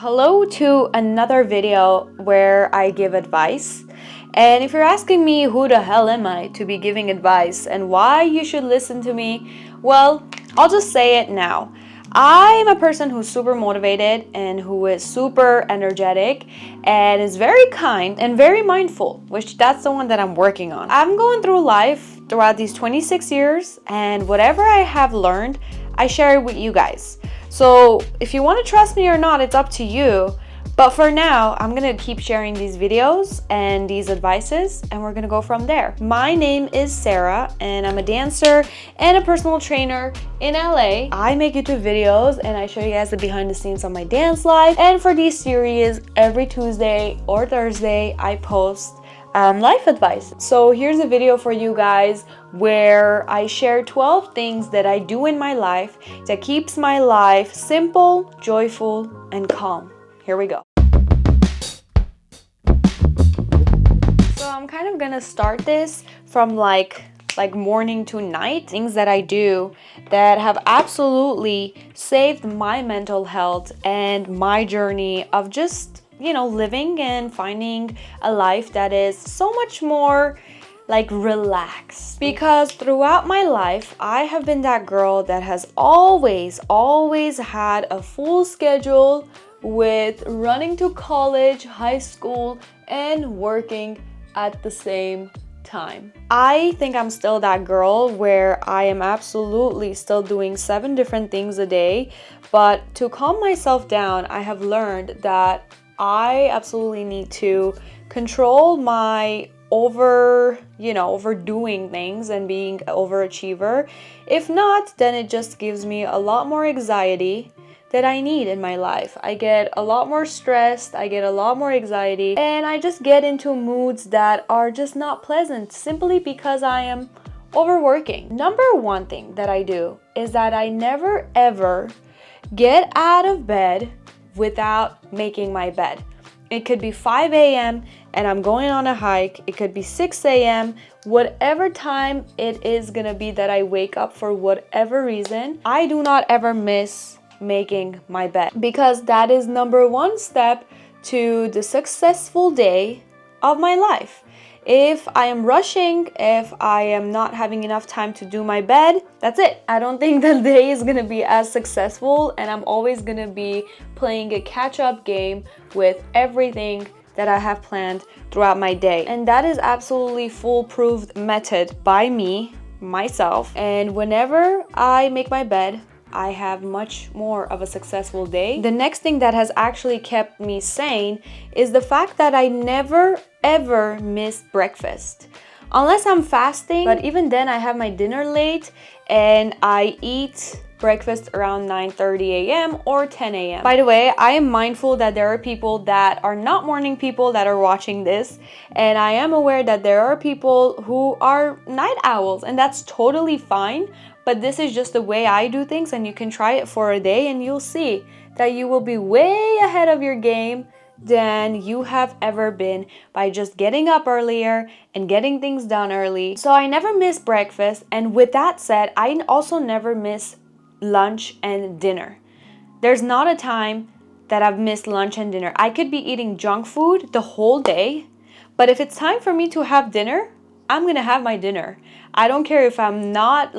Hello to another video where I give advice. And if you're asking me who the hell am I to be giving advice and why you should listen to me, well, I'll just say it now. I'm a person who's super motivated and who is super energetic and is very kind and very mindful, which that's the one that I'm working on. I'm going through life throughout these 26 years, and whatever I have learned, I share it with you guys. So if you want to trust me or not, it's up to you. But for now, I'm going to keep sharing these videos and these advices, and we're going to go from there. My name is Sarah, and I'm a dancer and a personal trainer in LA. I make YouTube videos, and I show you guys the behind the scenes of my dance life. And for these series, every Tuesday or Thursday, I post life advice. So here's a video for you guys where I share 12 things that I do in my life that keeps my life simple, joyful, and calm. Here we go. So I'm kind of gonna start this from like morning to night. Things that I do that have absolutely saved my mental health and my journey of just living and finding a life that is so much more relaxed. Because throughout my life, I have been that girl that has always had a full schedule with running to college, high school, and working at the same time. I think I'm still that girl where I am absolutely still doing 7 different things a day, but to calm myself down, I have learned that I absolutely need to control my overdoing things and being an overachiever. If not, then it just gives me a lot more anxiety that I need in my life. I get a lot more stressed, I get a lot more anxiety, and I just get into moods that are just not pleasant simply because I am overworking. Number one thing that I do is that I never ever get out of bed without making my bed. It could be 5 a.m. and I'm going on a hike. It could be 6 a.m. Whatever time it is gonna be that I wake up for whatever reason, I do not ever miss making my bed, because that is number one step to the successful day of my life. If I am rushing, if I am not having enough time to do my bed, that's it. I don't think the day is gonna be as successful, and I'm always gonna be playing a catch-up game with everything that I have planned throughout my day. And that is absolutely foolproof method by me, myself. And whenever I make my bed, I have much more of a successful day. The next thing that has actually kept me sane is the fact that I never ever miss breakfast. Unless I'm fasting, but even then I have my dinner late and I eat breakfast around 9:30 a.m. or 10 a.m. By the way, I am mindful that there are people that are not morning people that are watching this, and I am aware that there are people who are night owls, and that's totally fine. But this is just the way I do things, and you can try it for a day and you'll see that you will be way ahead of your game than you have ever been by just getting up earlier and getting things done early. So I never miss breakfast, and with that said, I also never miss lunch and dinner. There's not a time that I've missed lunch and dinner. I could be eating junk food the whole day, but if it's time for me to have dinner, I'm gonna have my dinner. I don't care if I'm not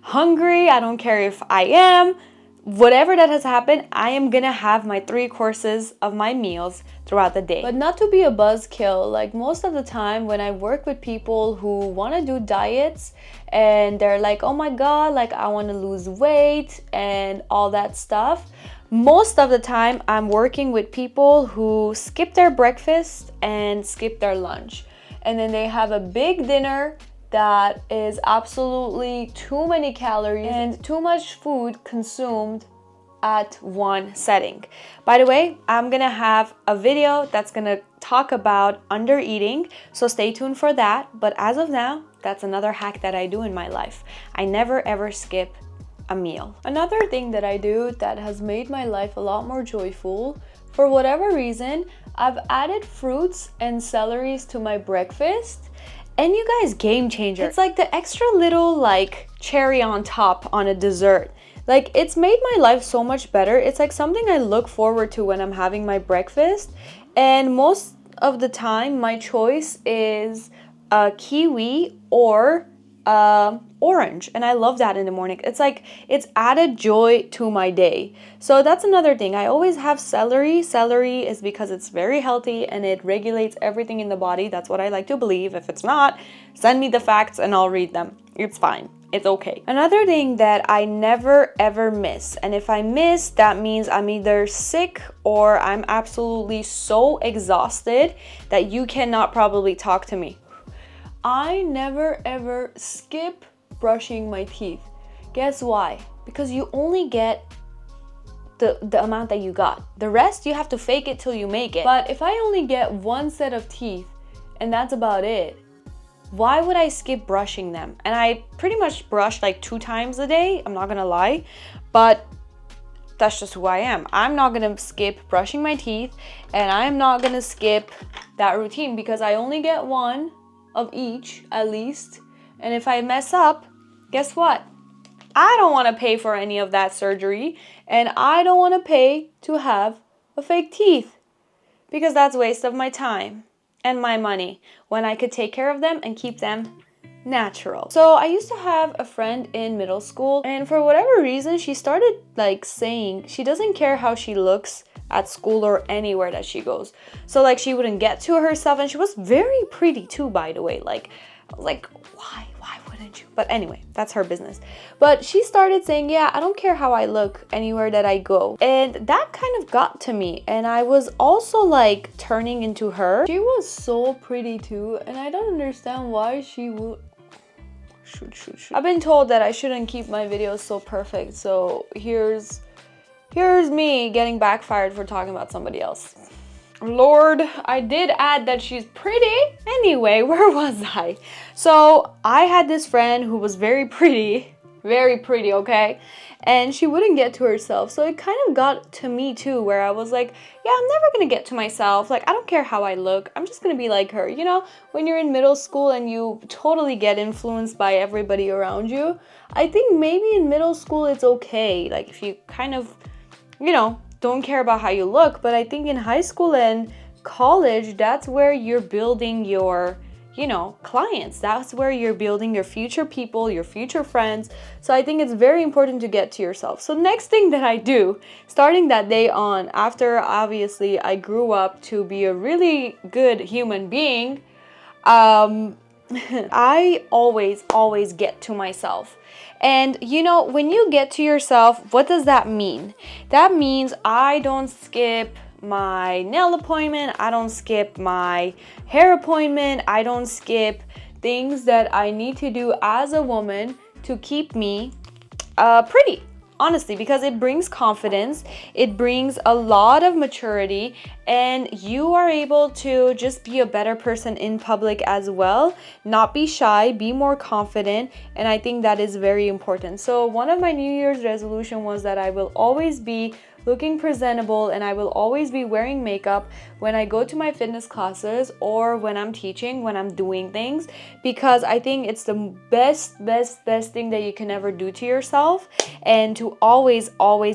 hungry, I don't care if I am. Whatever that has happened, I am gonna have my 3 courses of my meals throughout the day. But not to be a buzzkill, most of the time when I work with people who want to do diets and they're like, oh my god, I want to lose weight and all that stuff, most of the time I'm working with people who skip their breakfast and skip their lunch, and then they have a big dinner that is absolutely too many calories and too much food consumed at one setting. By the way, I'm gonna have a video that's gonna talk about under eating, so stay tuned for that. But as of now, that's another hack that I do in my life. I never ever skip a meal. Another thing that I do that has made my life a lot more joyful, for whatever reason, I've added fruits and celeries to my breakfast. And you guys, game changer. It's like the extra little cherry on top on a dessert. Like, it's made my life so much better. It's like something I look forward to when I'm having my breakfast. And most of the time, my choice is kiwi or orange, and I love that in the morning. It's like it's added joy to my day. So that's another thing. I always have celery. Celery is because it's very healthy and it regulates everything in the body. That's what I like to believe. If it's not, send me the facts and I'll read them. It's fine. It's okay. Another thing that I never ever miss, and if I miss, that means I'm either sick or I'm absolutely so exhausted that you cannot probably talk to me. I never ever skip brushing my teeth. Guess why? Because you only get the amount that you got. The rest, you have to fake it till you make it. But if I only get one set of teeth and that's about it, why would I skip brushing them? And I pretty much brush like 2 times a day, I'm not gonna lie, but that's just who I am. I'm not gonna skip brushing my teeth, and I'm not gonna skip that routine because I only get one of each at least. And if I mess up, guess what? I don't want to pay for any of that surgery, and I don't want to pay to have a fake teeth because that's a waste of my time and my money when I could take care of them and keep them natural. So I used to have a friend in middle school, and for whatever reason she started like saying she doesn't care how she looks at school or anywhere that she goes. So like she wouldn't get to herself, and she was very pretty too, by the way. Like I was like, why wouldn't you? But anyway, that's her business. But she started saying, yeah, I don't care how I look anywhere that I go. And that kind of got to me, and I was also like turning into her. She was so pretty too, and I don't understand why she would shoot. I've been told that I shouldn't keep my videos so perfect, so here's me getting backfired for talking about somebody else. Lord, I did add that she's pretty. Anyway, where was I? So I had this friend who was very pretty, okay? And she wouldn't get to herself. So it kind of got to me too, where I was like, yeah, I'm never gonna get to myself. Like, I don't care how I look. I'm just gonna be like her. You know, when you're in middle school and you totally get influenced by everybody around you, I think maybe in middle school it's okay. Like, if you kind of, you know, don't care about how you look. But I think in high school and college, that's where you're building your, you know, clients. That's where you're building your future people, your future friends. So I think it's very important to get to yourself. So next thing that I do, starting that day on, after obviously I grew up to be a really good human being, I always get to myself. And you know, when you get to yourself, what does that mean? That means I don't skip my nail appointment, I don't skip my hair appointment, I don't skip things that I need to do as a woman to keep me pretty. Honestly, because it brings confidence, it brings a lot of maturity, and you are able to just be a better person in public as well, not be shy, be more confident, and I think that is very important. So one of my New Year's resolution was that I will always be looking presentable, and I will always be wearing makeup when I go to my fitness classes or when I'm teaching, when I'm doing things, because I think it's the best thing that you can ever do to yourself, and to always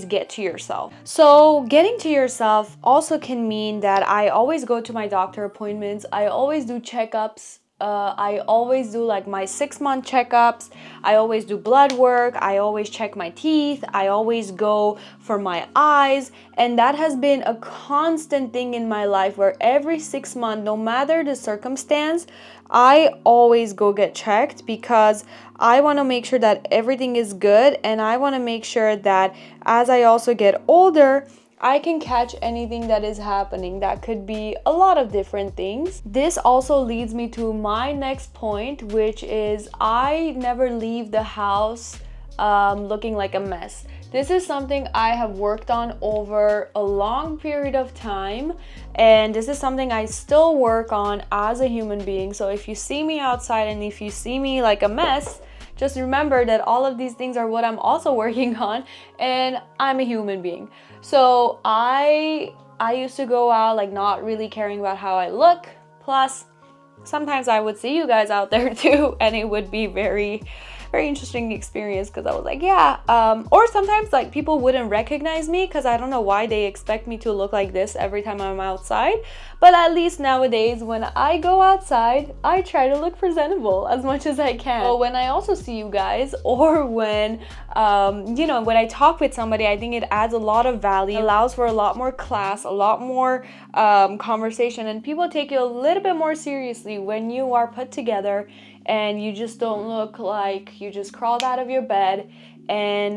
get to yourself. So getting to yourself also can mean that I always go to my doctor appointments, I always do checkups. I always do like my 6-month checkups. I always do blood work. I always check my teeth. I always go for my eyes. And that has been a constant thing in my life, where every 6 months, no matter the circumstance, I always go get checked, because I want to make sure that everything is good. And I want to make sure that as I also get older, I can catch anything that is happening. That could be a lot of different things. This also leads me to my next point, which is I never leave the house looking like a mess. This is something I have worked on over a long period of time, and this is something I still work on as a human being. So if you see me outside and if you see me like a mess, just remember that all of these things are what I'm also working on, and I'm a human being. So I used to go out like not really caring about how I look. Plus, sometimes I would see you guys out there too, and it would be very very interesting experience because I was like, yeah. Or sometimes like people wouldn't recognize me because I don't know why they expect me to look like this every time I'm outside. But at least nowadays when I go outside, I try to look presentable as much as I can. So when I also see you guys, or when you know, when I talk with somebody, I think it adds a lot of value, allows for a lot more class, a lot more conversation, and people take you a little bit more seriously when you are put together and you just don't look like you just crawled out of your bed and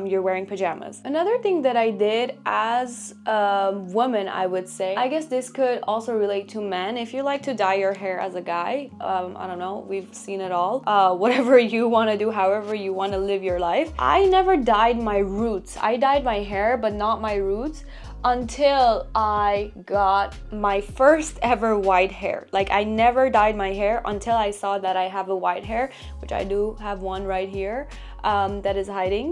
you're wearing pajamas. Another thing that I did as a woman, I would say, I guess this could also relate to men. If you like to dye your hair as a guy, I don't know, we've seen it all. Whatever you want to do, however you want to live your life. I never dyed my roots. I dyed my hair, but not my roots, until I got my first ever white hair. Like, I never dyed my hair until I saw that I have a white hair, which I do have one right here that is hiding.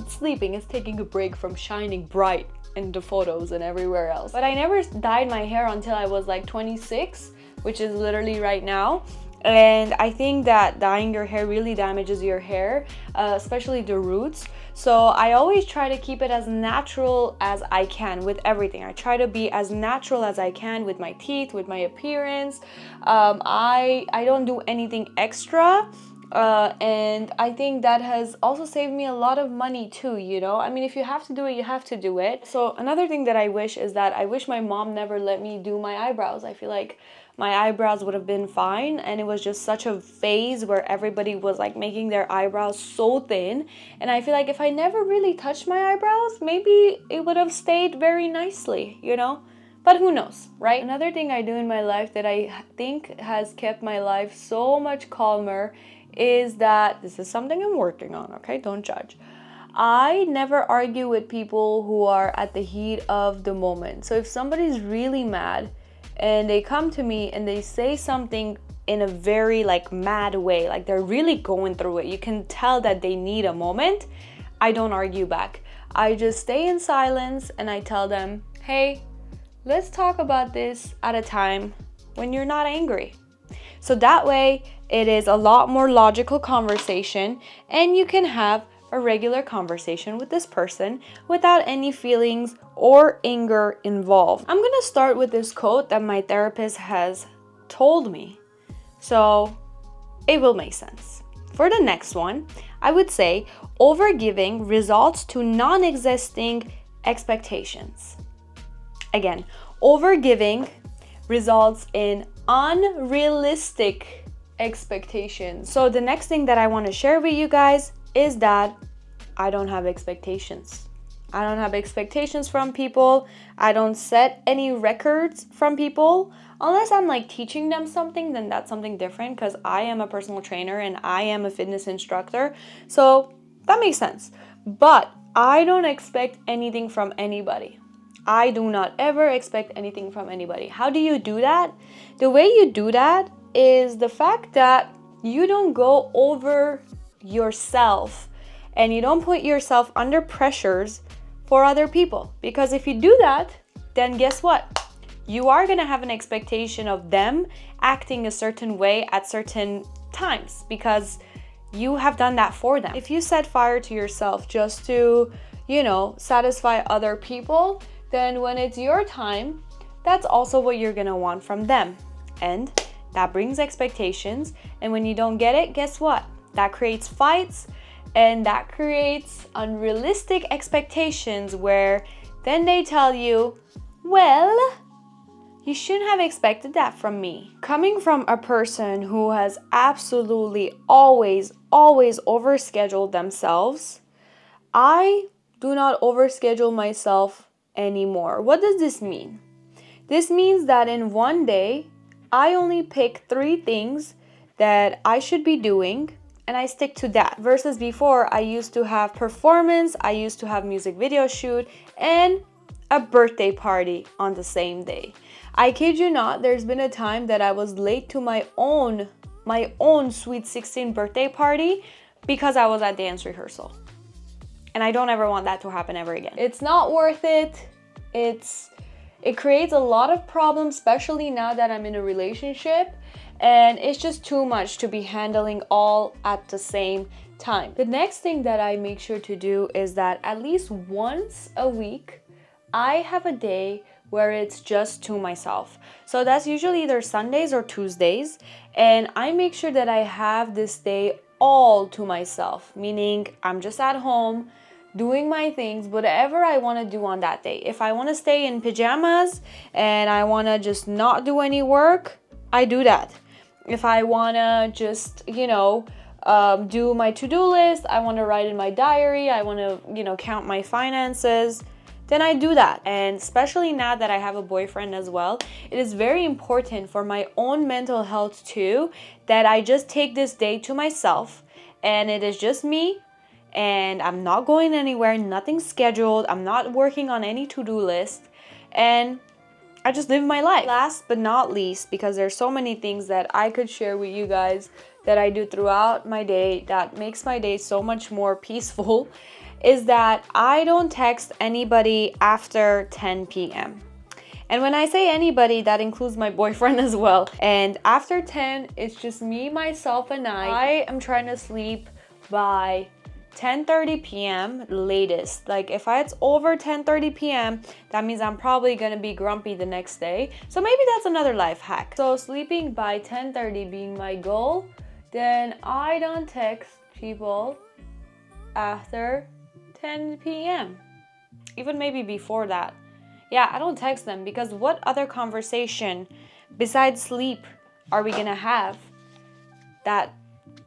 Sleeping is taking a break from shining bright in the photos and everywhere else. But I never dyed my hair until I was like 26, which is literally right now. And I think that dyeing your hair really damages your hair, especially the roots. So I always try to keep it as natural as I can with everything. I try to be as natural as I can with my teeth, with my appearance. I don't do anything extra. And I think that has also saved me a lot of money too, you know? I mean, if you have to do it, you have to do it. So another thing that I wish is that I wish my mom never let me do my eyebrows. I feel like my eyebrows would have been fine, and it was just such a phase where everybody was like making their eyebrows so thin, and I feel like if I never really touched my eyebrows, maybe it would have stayed very nicely, you know? But who knows, right? Another thing I do in my life that I think has kept my life so much calmer is that, this is something I'm working on, okay? Don't judge. I never argue with people who are at the heat of the moment. So if somebody's really mad and they come to me and they say something in a very like mad way, like they're really going through it, you can tell that they need a moment, I don't argue back. I just stay in silence and I tell them, hey, let's talk about this at a time when you're not angry. So that way it is a lot more logical conversation, and you can have a regular conversation with this person without any feelings or anger involved. I'm gonna start with this quote that my therapist has told me, so it will make sense. For the next one, I would say overgiving results to non-existing expectations. Again, overgiving results in unrealistic expectations. So the next thing that I want to share with you guys is that I don't have expectations. I don't have expectations from people. I don't set any records from people. Unless I'm like teaching them something, then that's something different, because I am a personal trainer and I am a fitness instructor. So that makes sense. But I don't expect anything from anybody. I do not ever expect anything from anybody. How do you do that? The way you do that is the fact that you don't go over yourself and you don't put yourself under pressures for other people. Because if you do that, then guess what? You are going to have an expectation of them acting a certain way at certain times because you have done that for them. If you set fire to yourself just to, you know, satisfy other people, then when it's your time, that's also what you're gonna want from them. And that brings expectations. And when you don't get it, guess what? That creates fights, and that creates unrealistic expectations where then they tell you, well, you shouldn't have expected that from me. Coming from a person who has absolutely always overscheduled themselves, I do not overschedule myself anymore. What does this mean? This means that in one day, I only pick 3 things that I should be doing and I stick to that. Versus before, I used to have performance, I used to have music video shoot, and a birthday party on the same day. I kid you not, there's been a time that I was late to my own Sweet 16 birthday party because I was at dance rehearsal. And I don't ever want that to happen ever again. It's not worth it. It's It creates a lot of problems, especially now that I'm in a relationship, and it's just too much to be handling all at the same time. The next thing that I make sure to do is that at least once a week, I have a day where it's just to myself. So that's usually either Sundays or Tuesdays, and I make sure that I have this day all to myself, meaning I'm just at home doing my things, whatever I want to do on that day. If I want to stay in pajamas and I want to just not do any work, I do that. If I want to just, do my to-do list, I want to write in my diary, I want to, count my finances, then I do that. And especially now that I have a boyfriend as well, it is very important for my own mental health too, that I just take this day to myself and it is just me, and I'm not going anywhere, nothing scheduled, I'm not working on any to-do list, and I just live my life. Last but not least, because there's so many things that I could share with you guys that I do throughout my day that makes my day so much more peaceful, is that I don't text anybody after 10 p.m. And when I say anybody, that includes my boyfriend as well. And after 10, it's just me, myself, and I am trying to sleep by 10:30 p.m. latest. Like if it's over 10:30 p.m., that means I'm probably gonna be grumpy the next day. So maybe that's another life hack. So sleeping by 10:30 being my goal, then I don't text people after 10 p.m. Even maybe before that. Yeah, I don't text them, because what other conversation besides sleep are we gonna have that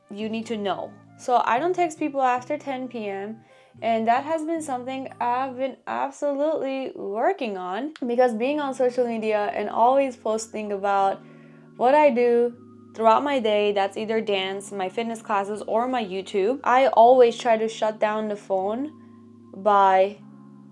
you need to know? So I don't text people after 10 p.m. and that has been something I've been absolutely working on, because being on social media and always posting about what I do throughout my day, that's either dance, my fitness classes, or my YouTube, I always try to shut down the phone by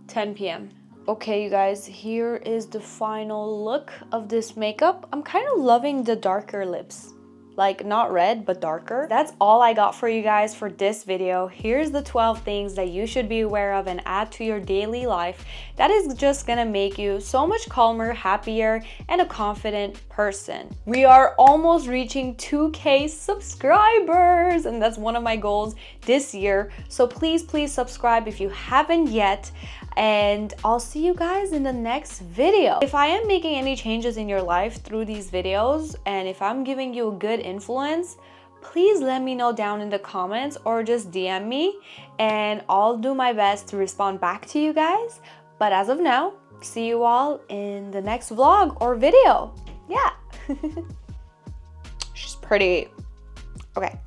10 p.m. Okay, you guys, here is the final look of this makeup. I'm kind of loving the darker lips. Like not red, but darker. That's all I got for you guys for this video. Here's the 12 things that you should be aware of and add to your daily life that is just gonna make you so much calmer, happier, and a confident person. We are almost reaching 2K subscribers, and that's one of my goals this year. So please subscribe if you haven't yet, and I'll see you guys in the next video. If I am making any changes in your life through these videos, and if I'm giving you a good influence, please let me know down in the comments or just DM me, and I'll do my best to respond back to you guys. But as of now, see you all in the next vlog or video. Yeah. She's pretty. Okay.